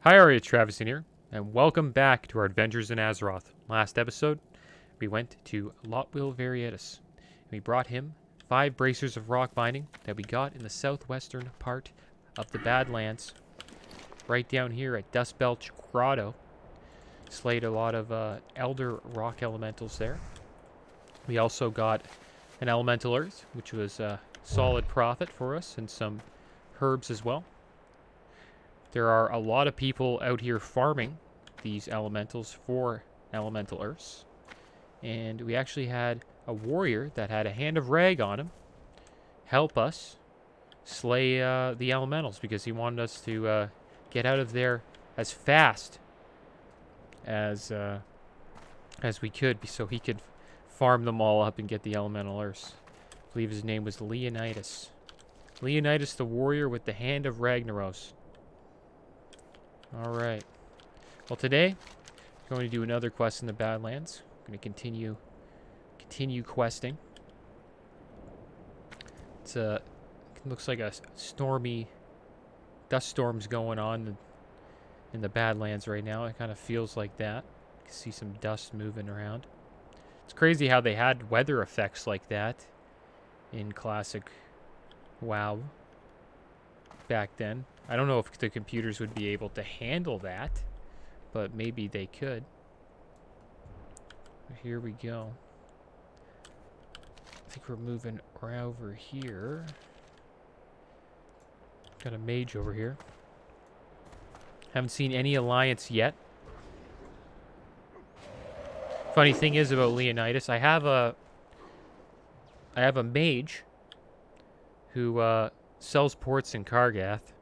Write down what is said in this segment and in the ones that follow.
Hi, Arya Travisan here, and welcome back to our adventures in Azeroth. Last episode, we went to Lotwil Varietis, and we brought him 5 bracers of rock binding that we got in the southwestern part of the Badlands, right down here at Dustbelch Grotto. Slayed a lot of elder rock elementals there. We also got an elemental earth, which was a solid profit for us, and some herbs as well. There are a lot of people out here farming these elementals for elemental earths. And we actually had a warrior that had a hand of rag on him help us slay the elementals because he wanted us to get out of there as fast as we could so he could farm them all up and get the elemental earths. I believe his name was Leonidas. Leonidas the warrior with the hand of Ragnaros. Alright. Well, today, I'm going to do another quest in the Badlands. I'm going to continue questing. It looks like a stormy dust storm's going on in the Badlands right now. It kind of feels like that. You can see some dust moving around. It's crazy how they had weather effects like that in Classic WoW back then. I don't know if the computers would be able to handle that, but maybe they could. Here we go. I think we're moving right over here. Got a mage over here. Haven't seen any alliance yet. Funny thing is about Leonidas, I have a mage who sells ports in Kargath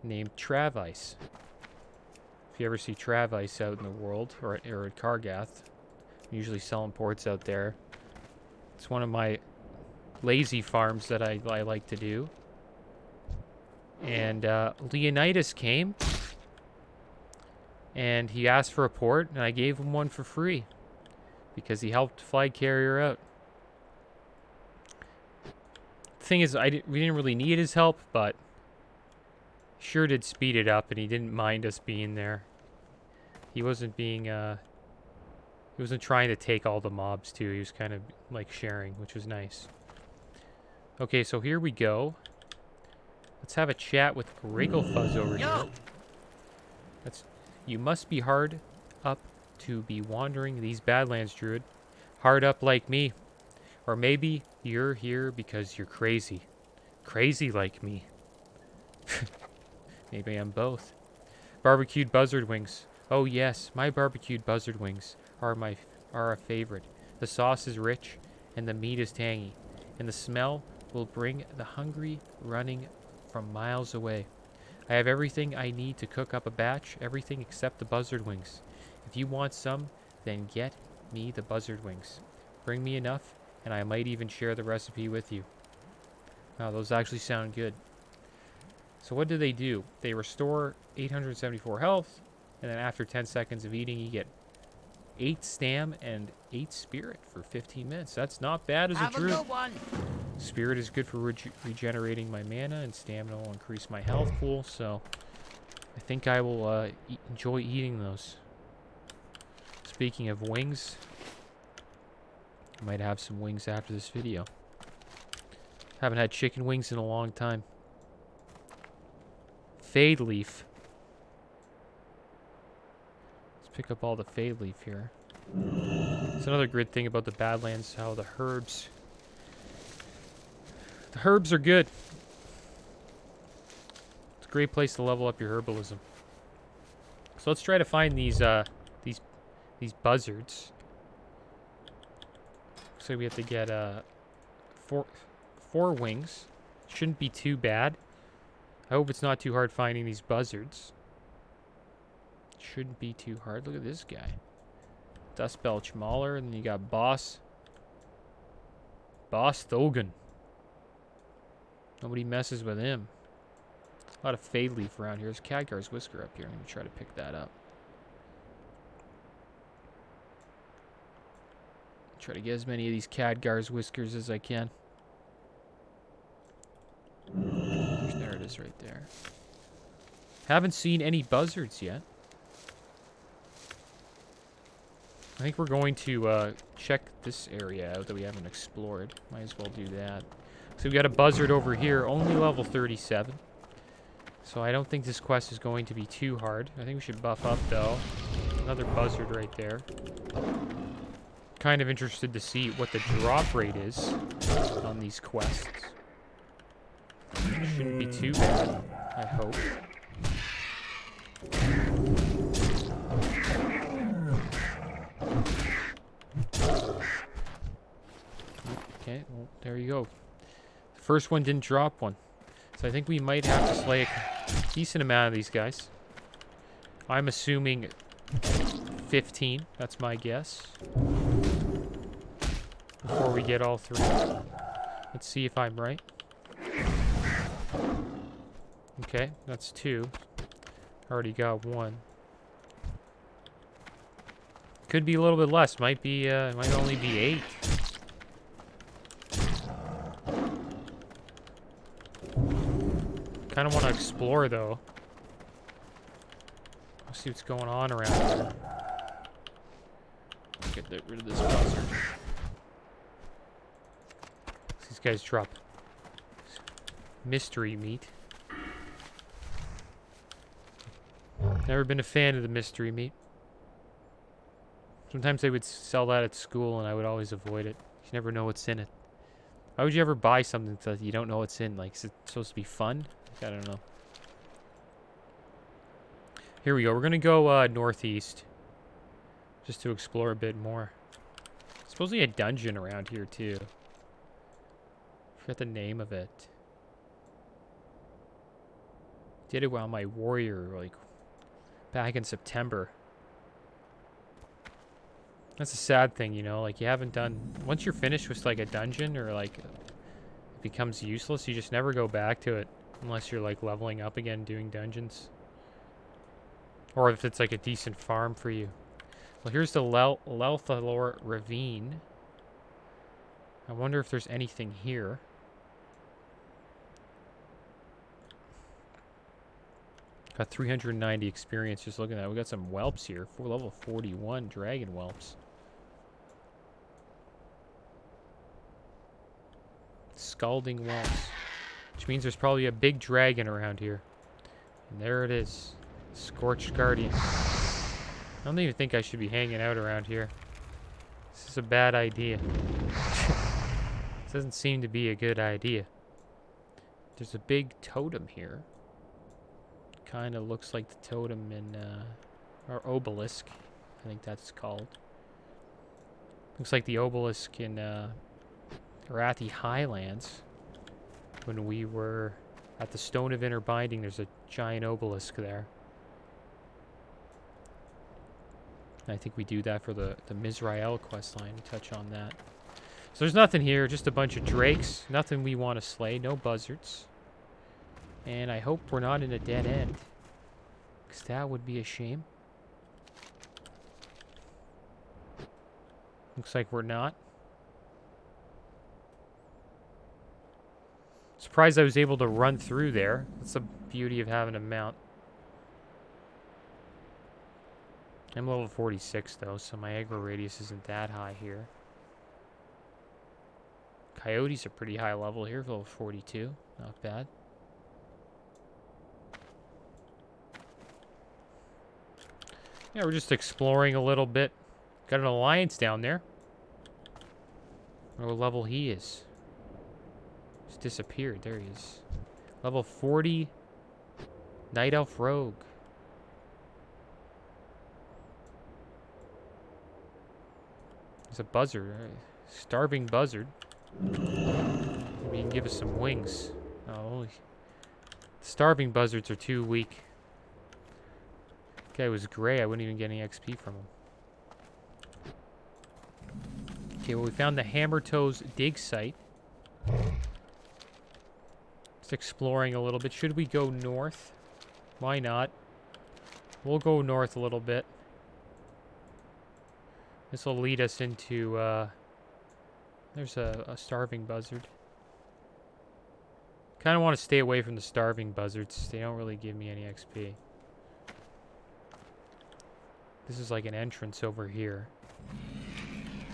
named Travice. If you ever see Travice out in the world or at Kargath, I'm usually selling ports out there. It's one of my lazy farms that I like to do. And Leonidas came and he asked for a port and I gave him one for free because he helped Flag Carrier out. The thing is, we didn't really need his help, but sure did speed it up, and he didn't mind us being there. He wasn't being, he wasn't trying to take all the mobs, too. He was kind of, like, sharing, which was nice. Okay, so here we go. Let's have a chat with Wrigglefuzz over here. You must be hard up to be wandering these Badlands, Druid. Hard up like me. Or maybe you're here because you're crazy. Crazy like me. Maybe I'm both. Barbecued buzzard wings. Oh yes, my barbecued buzzard wings are a favorite. The sauce is rich and the meat is tangy, and the smell will bring the hungry running from miles away. I have everything I need to cook up a batch, everything except the buzzard wings. If you want some, then get me the buzzard wings. Bring me enough, and I might even share the recipe with you. Wow, those actually sound good. So what do? They restore 874 health, and then after 10 seconds of eating, you get 8 stam and 8 spirit for 15 minutes. That's not bad as a druid. Have a good one. Spirit is good for regenerating my mana, and stamina will increase my health pool, so I think I will enjoy eating those. Speaking of wings, I might have some wings after this video. Haven't had chicken wings in a long time. Fade leaf. Let's pick up all the fade leaf here. It's another good thing about the Badlands, how the herbs are good. It's a great place to level up your herbalism. So let's try to find these buzzards. So we have to get 4 wings. Shouldn't be too bad. I hope it's not too hard finding these buzzards. Shouldn't be too hard. Look at this guy. Dustbelch Mauler, and then you got Boss Thogan. Nobody messes with him. A lot of fade leaf around here. There's Khadgar's Whisker up here. I'm going to try to pick that up. Try to get as many of these Khadgar's Whiskers as I can. There it is right there. Haven't seen any buzzards yet. I think we're going to check this area out that we haven't explored. Might as well do that. So we got a buzzard over here, only level 37. So I don't think this quest is going to be too hard. I think we should buff up though. Another buzzard right there. Kind of interested to see what the drop rate is on these quests. Shouldn't be too bad, I hope. Okay, well, there you go. The first one didn't drop one. So I think we might have to slay a decent amount of these guys. I'm assuming 15, that's my guess. Before we get all three. Let's see if I'm right. Okay, that's 2. Already got 1. Could be a little bit less. Might only be 8. Kind of want to explore though. Let's see what's going on around here. Get rid of this buzzard. These guys drop mystery meat. Never been a fan of the mystery meat. Sometimes they would sell that at school and I would always avoid it. You never know what's in it. Why would you ever buy something that you don't know what's in? Like, is it supposed to be fun? I don't know. Here we go. We're going to go northeast. Just to explore a bit more. Supposedly a dungeon around here, too. Forgot the name of it. Did it while my warrior, like, back in September. That's a sad thing, you know? Like, you haven't done... Once you're finished with, like, a dungeon or, like, it becomes useless, you just never go back to it. Unless you're, like, leveling up again doing dungeons. Or if it's, like, a decent farm for you. Well, here's the Lelthalor Ravine. I wonder if there's anything here. Got 390 experience just looking at that. We got some whelps here. Level 41 dragon whelps. Scalding whelps. Which means there's probably a big dragon around here. And there it is. Scorched Guardian. I don't even think I should be hanging out around here. This is a bad idea. This doesn't seem to be a good idea. There's a big totem here. Kind of looks like the totem in, or obelisk, I think that's called. Looks like the obelisk in, Arathi Highlands. When we were at the Stone of Inner Binding, there's a giant obelisk there. I think we do that for the Mizrael questline. We touch on that. So there's nothing here, just a bunch of drakes. Nothing we want to slay, no buzzards. And I hope we're not in a dead end. Because that would be a shame. Looks like we're not. Surprised I was able to run through there. That's the beauty of having a mount. I'm level 46 though, so my aggro radius isn't that high here. Coyotes are pretty high level here, level 42. Not bad. Yeah, we're just exploring a little bit. Got an alliance down there. I wonder what level he is. Just disappeared. There he is. Level 40. Night Elf Rogue. There's a buzzard. Starving buzzard. Maybe he can give us some wings. Oh, holy. Starving buzzards are too weak. Guy was gray. I wouldn't even get any XP from him. Okay, well, we found the Hammertoes dig site. Just exploring a little bit. Should we go north? Why not? We'll go north a little bit. This will lead us into, there's a starving buzzard. Kind of want to stay away from the starving buzzards. They don't really give me any XP. This is like an entrance over here.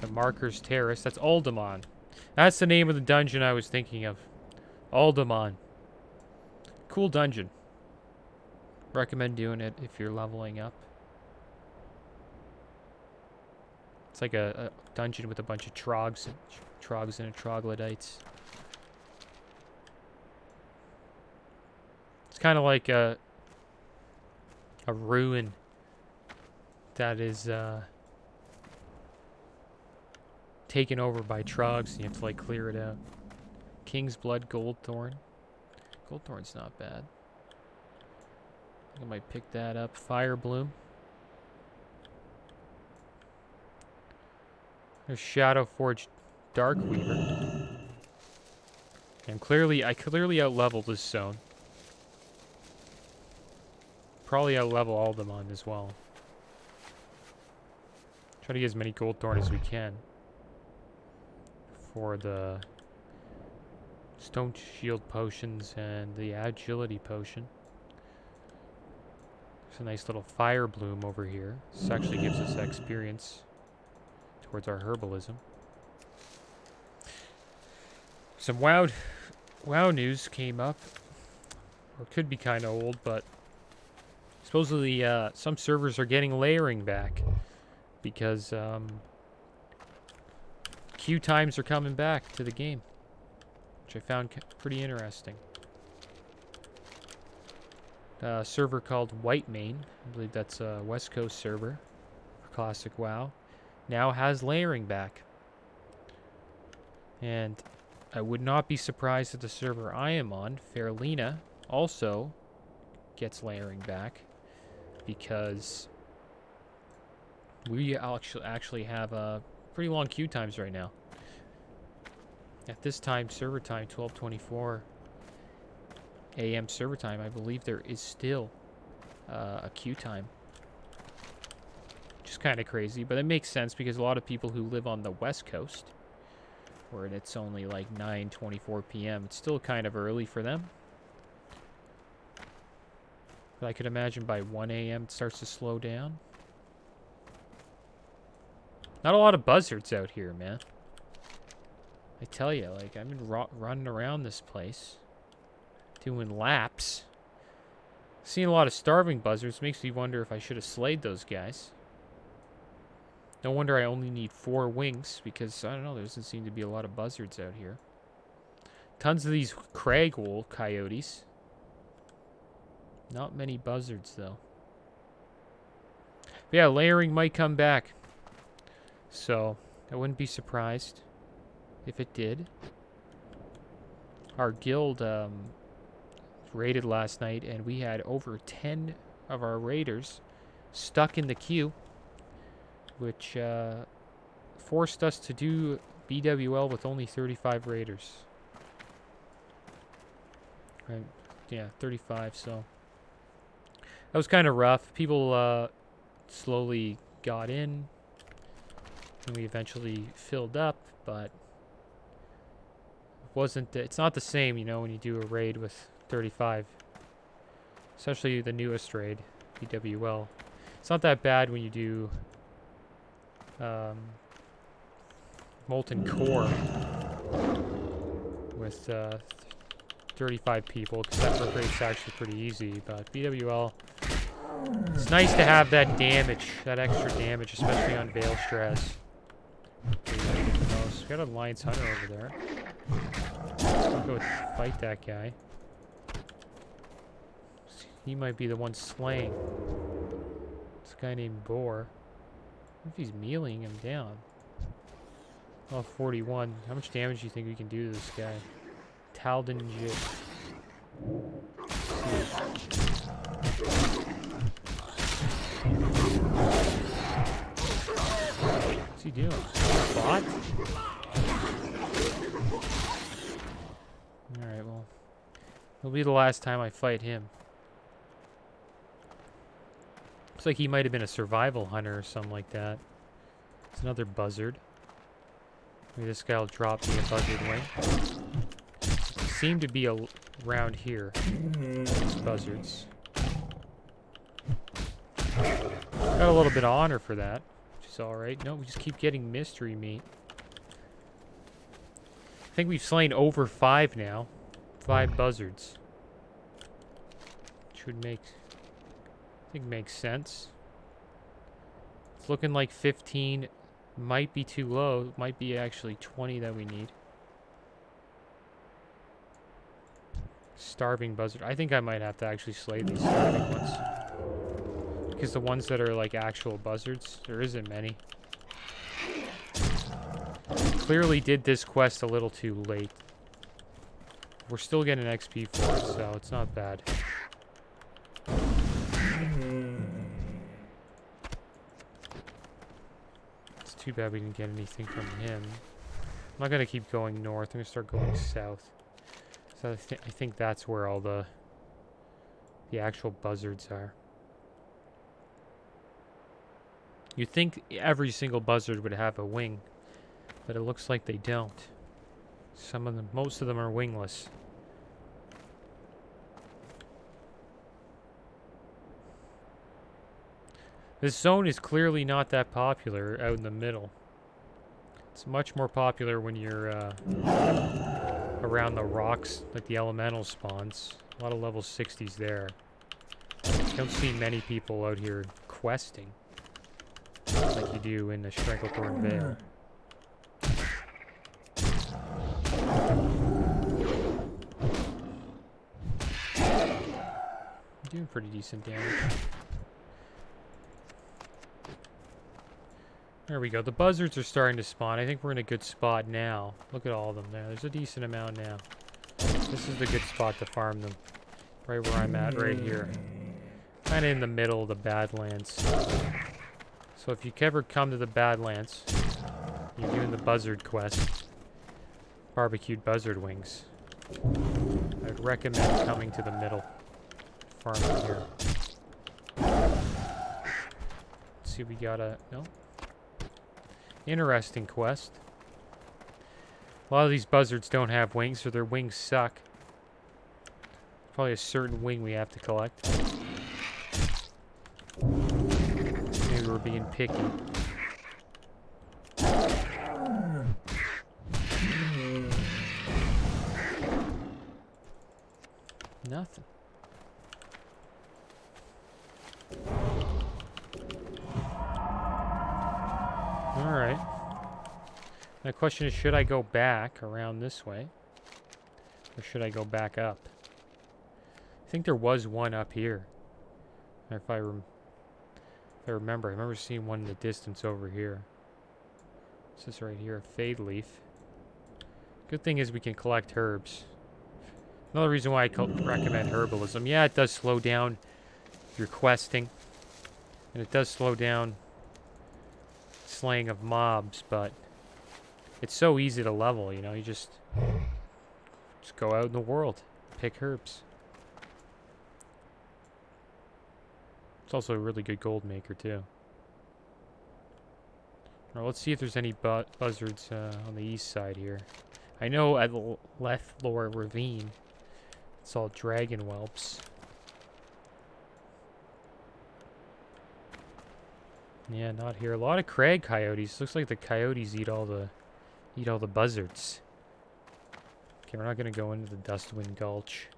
The Marker's Terrace. That's Aldemon. That's the name of the dungeon I was thinking of. Aldemon. Cool dungeon. Recommend doing it if you're leveling up. It's like a dungeon with a bunch of trogs and troglodytes. It's kind of like a ruin that is taken over by trogs, and you have to like clear it out. King's Blood, Goldthorn. Goldthorn's not bad. I think I might pick that up. Fire Bloom. There's Shadowforged Darkweaver. And I clearly out-leveled this zone. Probably out-level Aldemon as well. Try to get as many Goldthorn as we can. For the Stone Shield potions and the Agility potion. There's a nice little Fire Bloom over here. This actually gives us experience towards our herbalism. Some WoW news came up. Or could be kind of old, but supposedly some servers are getting layering back. Because queue times are coming back to the game. Which I found pretty interesting. A server called Whitemane, I believe that's a West Coast server for Classic WoW, now has layering back. And I would not be surprised if the server I am on, Fairlena, also gets layering back, because we actually have pretty long queue times right now. At this time, server time, 12:24 a.m. server time, I believe there is still a queue time. Which is kind of crazy, but it makes sense because a lot of people who live on the West Coast, where it's only like 9:24 p.m., it's still kind of early for them. But I could imagine by 1 a.m. it starts to slow down. Not a lot of buzzards out here, man. I tell you, like, I've been running around this place, doing laps. Seeing a lot of starving buzzards makes me wonder if I should have slayed those guys. No wonder I only need 4 wings, because, I don't know, there doesn't seem to be a lot of buzzards out here. Tons of these cragwool coyotes. Not many buzzards, though. But yeah, layering might come back. So, I wouldn't be surprised if it did. Our guild raided last night, and we had over 10 of our raiders stuck in the queue, which forced us to do BWL with only 35 raiders. Right? Yeah, 35, so that was kind of rough. People slowly got in, and we eventually filled up, but it's not the same, you know, when you do a raid with 35. Especially the newest raid, BWL. It's not that bad when you do Molten Core with 35 people, because that work rate's actually pretty easy, but BWL, it's nice to have that damage, that extra damage, especially on Veil Straz. We got a Alliance Hunter over there. Let's go fight that guy. He might be the one slaying this guy named Boar. I wonder if he's mealing him down. Oh, 41. How much damage do you think we can do to this guy? Talden Jit. What's he doing? Bot? Alright, well. It'll be the last time I fight him. Looks like he might have been a survival hunter or something like that. It's another buzzard. Maybe this guy will drop me a buzzard wing. seem to be around here. These buzzards. Got a little bit of honor for that, which is alright. No, we just keep getting mystery meat. I think we've slain over 5 now. 5 buzzards. Which would make... I think makes sense. It's looking like 15 might be too low. It might be actually 20 that we need. Starving buzzard. I think I might have to actually slay these starving ones. Because the ones that are like actual buzzards, there isn't many. Clearly did this quest a little too late. We're still getting XP for it, so it's not bad. It's too bad we didn't get anything from him. I'm not going to keep going north. I'm going to start going south. So I think that's where all the actual buzzards are. You'd think every single buzzard would have a wing, but it looks like they don't. Some of them, most of them are wingless. This zone is clearly not that popular out in the middle. It's much more popular when you're around the rocks, like the elemental spawns. A lot of level 60s there. You don't see many people out here questing like you do in the Stranglethorn Vale. I'm doing pretty decent damage. There we go. The buzzards are starting to spawn. I think we're in a good spot now. Look at all of them there. There's a decent amount now. This is the good spot to farm them. Right where I'm at, right here. Kind of in the middle of the Badlands. So if you ever come to the Badlands, you're doing the buzzard quest. Barbecued buzzard wings. I'd recommend coming to the middle. Farming here. Let's see, we got a... No? Interesting quest. A lot of these buzzards don't have wings, so their wings suck. Probably a certain wing we have to collect. Maybe we're being picky. Nothing. Alright. The question is, should I go back around this way? Or should I go back up? I think there was one up here. If I remember. I remember seeing one in the distance over here. This is right here, a fade leaf. Good thing is we can collect herbs. Another reason why I recommend herbalism. Yeah, it does slow down your questing. And it does slow down slaying of mobs, but it's so easy to level, you know, you just go out in the world, pick herbs. It's also a really good gold maker too. Now let's see if there's any buzzards on the east side here. I know at Lethlore Ravine it's all dragon whelps. Yeah, not here. A lot of crag coyotes. Looks like the coyotes eat all the buzzards. Okay, we're not gonna go into the Dustwind Gulch.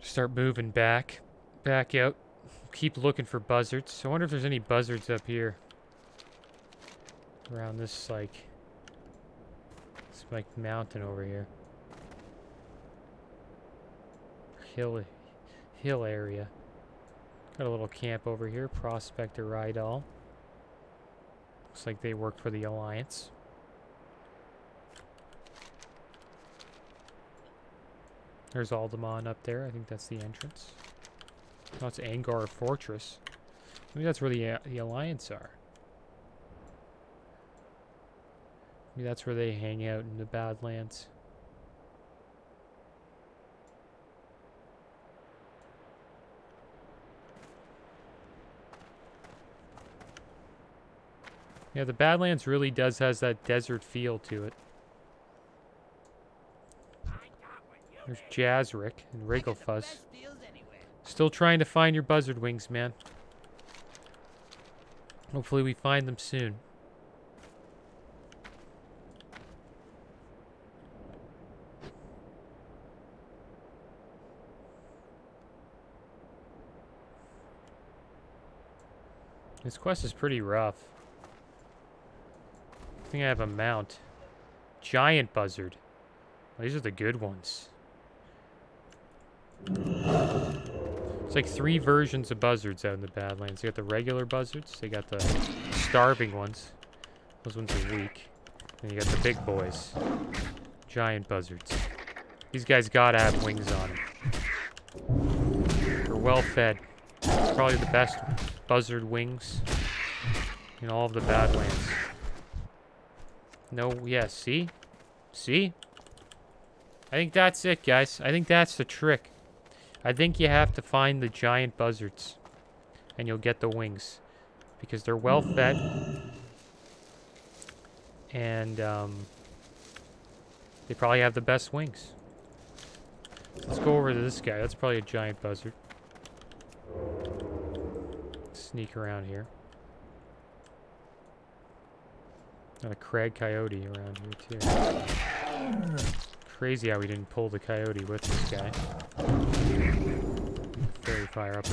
Start moving back out. Keep looking for buzzards. I wonder if there's any buzzards up here around this like mountain over here. Hill area. Got a little camp over here, Prospector Rydal. Looks like they work for the Alliance. There's Alderman up there. I think that's the entrance. Oh, it's Angar Fortress. Maybe that's where the Alliance are. Maybe that's where they hang out in the Badlands. Yeah, the Badlands really has that desert feel to it. There's Jazzrick and Wrigglefuzz. Still trying to find your buzzard wings, man. Hopefully we find them soon. This quest is pretty rough. I think I have a mount. Giant buzzard. These are the good ones. It's like 3 versions of buzzards out in the Badlands. You got the regular buzzards. They got the starving ones. Those ones are weak. And you got the big boys. Giant buzzards. These guys gotta have wings on them. They're well fed. It's probably the best buzzard wings in all of the Badlands. No, yeah, see? See? I think that's it, guys. I think that's the trick. I think you have to find the giant buzzards. And you'll get the wings. Because they're well fed. And, they probably have the best wings. Let's go over to this guy. That's probably a giant buzzard. Sneak around here. Got a crag coyote around here too. Crazy how we didn't pull the coyote with this guy. Fairy fire up.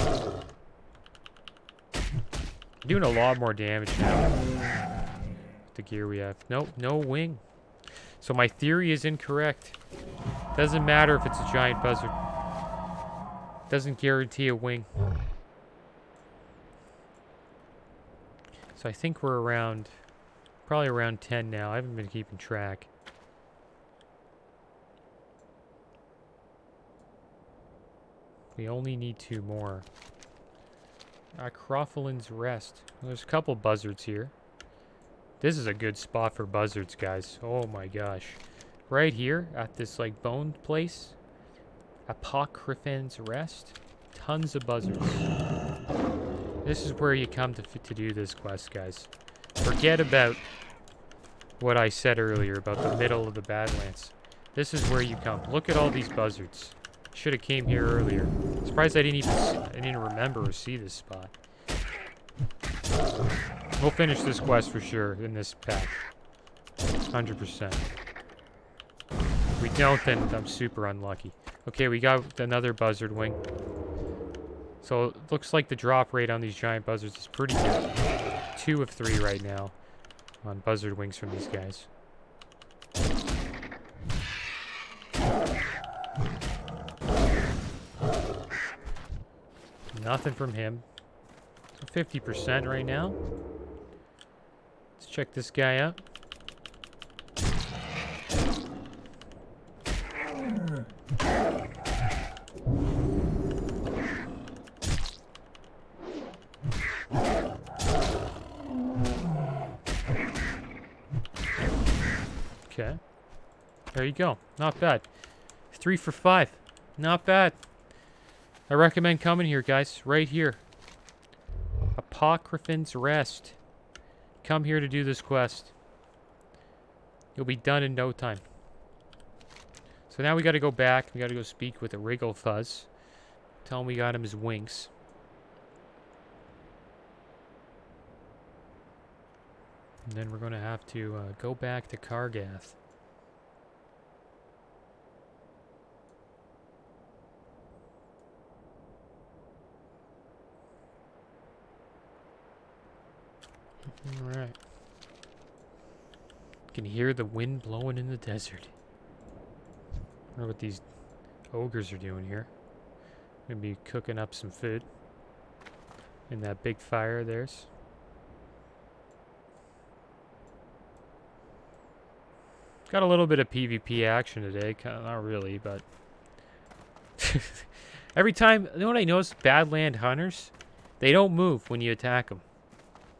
Doing a lot more damage now. With the gear we have. Nope, no wing. So my theory is incorrect. Doesn't matter if it's a giant buzzard. Doesn't guarantee a wing. So I think we're around, probably around 10 now. I haven't been keeping track. We only need 2 more. Crofelin's Rest. Well, there's a couple buzzards here. This is a good spot for buzzards, guys. Oh my gosh. Right here at this like boned place. Apocryphan's Rest. Tons of buzzards. This is where you come to do this quest, guys. Forget about what I said earlier about the middle of the Badlands. This is where you come. Look at all these buzzards. Should have came here earlier. Surprised I didn't remember or see this spot. We'll finish this quest for sure in this pack. 100%. If we don't, then I'm super unlucky. Okay, we got another buzzard wing. So it looks like the drop rate on these giant buzzards is pretty good. 2 of 3 right now on buzzard wings from these guys. Nothing from him. So 50% right now. Let's check this guy out. Okay. There you go. Not bad. 3 for 5. Not bad. I recommend coming here, guys. Right here. Apocryphan's Rest. Come here to do this quest. You'll be done in no time. So now we got to go back. We got to go speak with a Wrigglefuzz. Tell him we got him his wings. And then we're going to have to go back to Kargath. Alright. You can hear the wind blowing in the desert. I wonder what these ogres are doing here. Gonna be cooking up some food. In that big fire of theirs. Got a little bit of PvP action today. Not really, but... Every time... You know what I noticed? Badland hunters, they don't move when you attack them.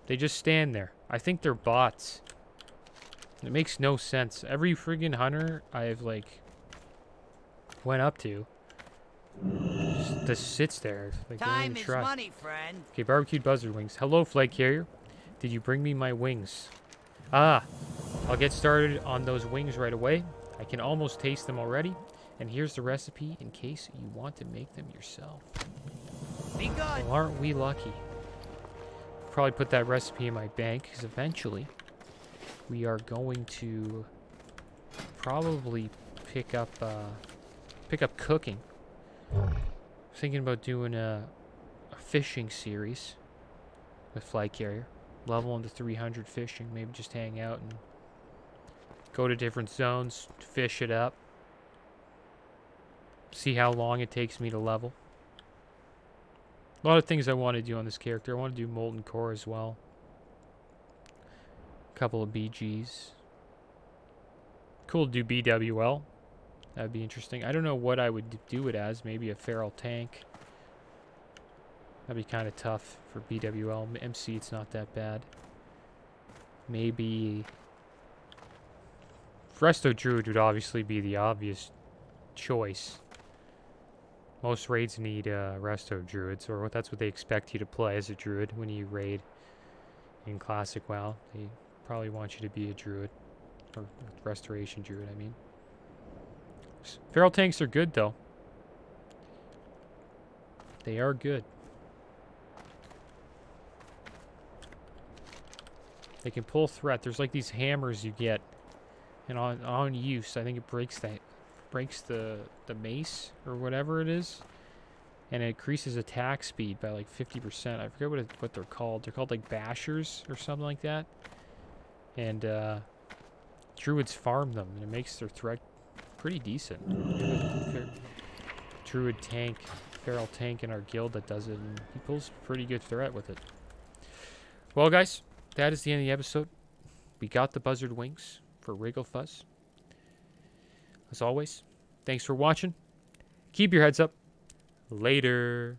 They just stand there. I think they're bots. It makes no sense. Every friggin' hunter I've, like, went up to just sits there. Like, time is money, friend. Okay, barbecued buzzard wings. Hello, flag carrier. Did you bring me my wings? Ah, I'll get started on those wings right away. I can almost taste them already. And here's the recipe in case you want to make them yourself. Be good. Well, aren't we lucky? Probably put that recipe in my bank, because eventually we are going to probably pick up cooking. Thinking about doing a fishing series with Flight Carrier. Level into 300 fishing. Maybe just hang out and go to different zones, fish it up. See how long it takes me to level. A lot of things I want to do on this character. I want to do Molten Core as well. A couple of BGs. Cool to do BWL. That'd be interesting. I don't know what I would do it as. Maybe a feral tank. That'd be kind of tough for BWL. MC, it's not that bad. Maybe Resto Druid would obviously be the obvious choice. Most raids need Resto Druids, or that's what they expect you to play as a Druid when you raid in Classic WoW. They probably want you to be a Druid, or Restoration Druid, I mean. Feral tanks are good, though. They are good. They can pull threat. There's like these hammers you get, and on use, I think it breaks the mace or whatever it is, and it increases attack speed by like 50%. I forget what they're called. They're called like bashers or something like that. And Druids farm them, and it makes their threat pretty decent. Druid tank, feral tank in our guild that does it, and he pulls pretty good threat with it. Well, guys, that is the end of the episode. We got the Buzzard wings for Wrigglefuzz. As always, thanks for watching. Keep your heads up. Later.